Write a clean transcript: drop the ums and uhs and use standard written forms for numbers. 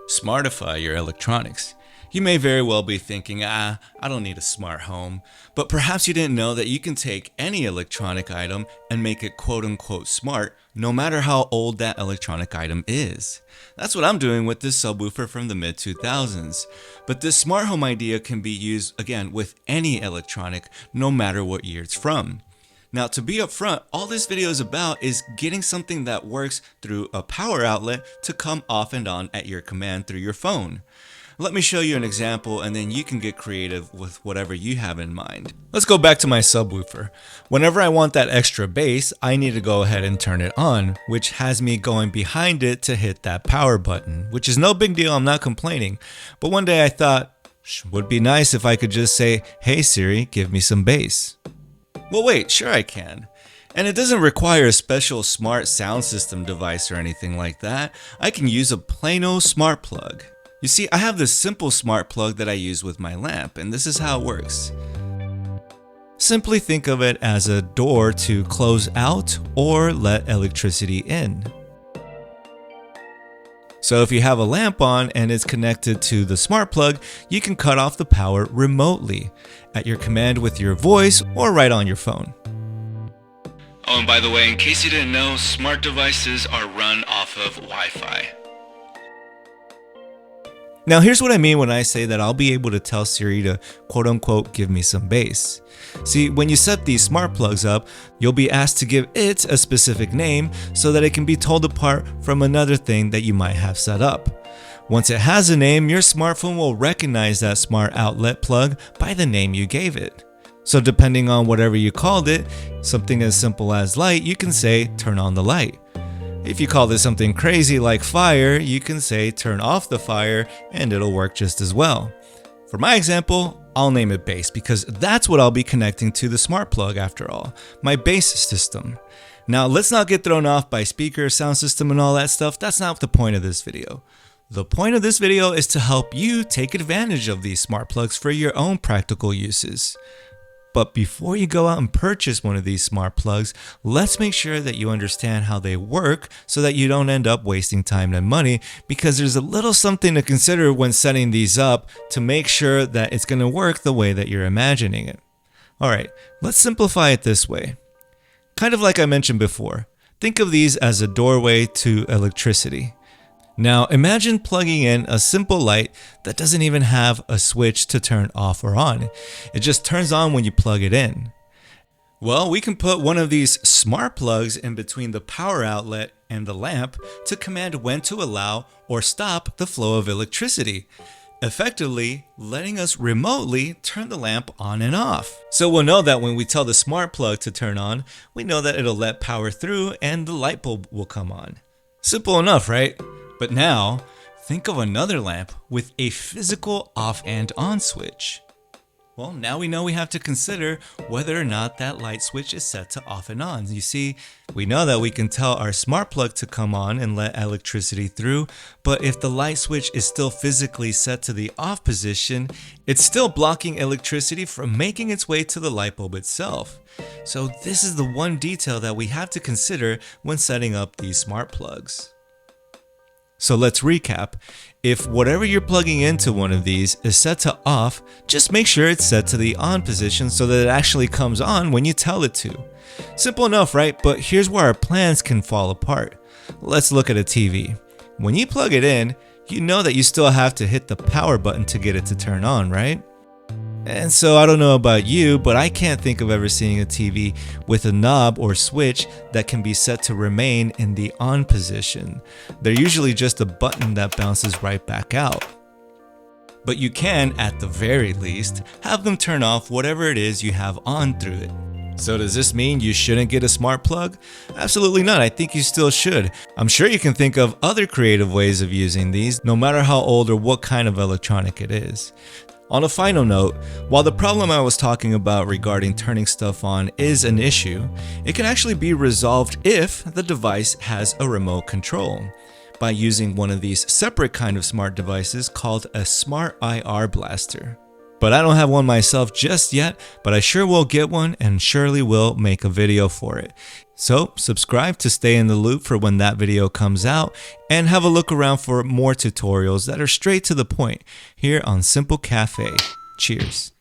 Smartify your electronics. You may very well be thinking, I don't need a smart home. But perhaps you didn't know that you can take any electronic item and make it quote unquote smart, no matter how old that electronic item is. That's what I'm doing with this subwoofer from the mid 2000s. But this smart home idea can be used again with any electronic, no matter what year it's from. Now, to be upfront, all this video is about is getting something that works through a power outlet to come off and on at your command through your phone. Let me show you an example and then you can get creative with whatever you have in mind. Let's go back to my subwoofer. Whenever I want that extra bass, I need to go ahead and turn it on, which has me going behind it to hit that power button, which is no big deal, I'm not complaining. But one day I thought, would be nice if I could just say, "Hey Siri, give me some bass." Well, wait, sure I can. And it doesn't require a special smart sound system device or anything like that. I can use a plain old smart plug. You see, I have this simple smart plug that I use with my lamp, and this is how it works. Simply think of it as a door to close out or let electricity in. So if you have a lamp on and it's connected to the smart plug, you can cut off the power remotely at your command with your voice or right on your phone. Oh, and by the way, in case you didn't know, smart devices are run off of Wi-Fi. Now here's what I mean when I say that I'll be able to tell Siri to quote unquote give me some bass. See, when you set these smart plugs up, you'll be asked to give it a specific name so that it can be told apart from another thing that you might have set up. Once it has a name, your smartphone will recognize that smart outlet plug by the name you gave it. So depending on whatever you called it, something as simple as light, you can say turn on the light. If you call this something crazy like fire, you can say turn off the fire and it'll work just as well. For my example, I'll name it bass because that's what I'll be connecting to the smart plug after all, my bass system. Now let's not get thrown off by speaker, sound system and all that stuff. That's not the point of this video. The point of this video is to help you take advantage of these smart plugs for your own practical uses. But before you go out and purchase one of these smart plugs, let's make sure that you understand how they work so that you don't end up wasting time and money, because there's a little something to consider when setting these up to make sure that it's going to work the way that you're imagining it. Alright, let's simplify it this way. Kind of like I mentioned before, think of these as a doorway to electricity. Now imagine plugging in a simple light that doesn't even have a switch to turn off or on. It just turns on when you plug it in. Well, we can put one of these smart plugs in between the power outlet and the lamp to command when to allow or stop the flow of electricity, effectively letting us remotely turn the lamp on and off. So we'll know that when we tell the smart plug to turn on, we know that it'll let power through and the light bulb will come on. Simple enough, right? But now, think of another lamp with a physical off and on switch. Well, now we know we have to consider whether or not that light switch is set to off and on. You see, we know that we can tell our smart plug to come on and let electricity through, but if the light switch is still physically set to the off position, it's still blocking electricity from making its way to the light bulb itself. So this is the one detail that we have to consider when setting up these smart plugs. So let's recap. If whatever you're plugging into one of these is set to off, just make sure it's set to the on position so that it actually comes on when you tell it to. Simple enough, right? But here's where our plans can fall apart. Let's look at a TV. When you plug it in, you know that you still have to hit the power button to get it to turn on, right? And so I don't know about you, but I can't think of ever seeing a TV with a knob or switch that can be set to remain in the on position. They're usually just a button that bounces right back out. But you can, at the very least, have them turn off whatever it is you have on through it. So does this mean you shouldn't get a smart plug? Absolutely not. I think you still should. I'm sure you can think of other creative ways of using these, no matter how old or what kind of electronic it is. On a final note, while the problem I was talking about regarding turning stuff on is an issue, it can actually be resolved if the device has a remote control by using one of these separate kind of smart devices called a smart IR blaster. But I don't have one myself just yet, but I sure will get one and surely will make a video for it. So subscribe to stay in the loop for when that video comes out, and have a look around for more tutorials that are straight to the point here on Simple Cafe. Cheers.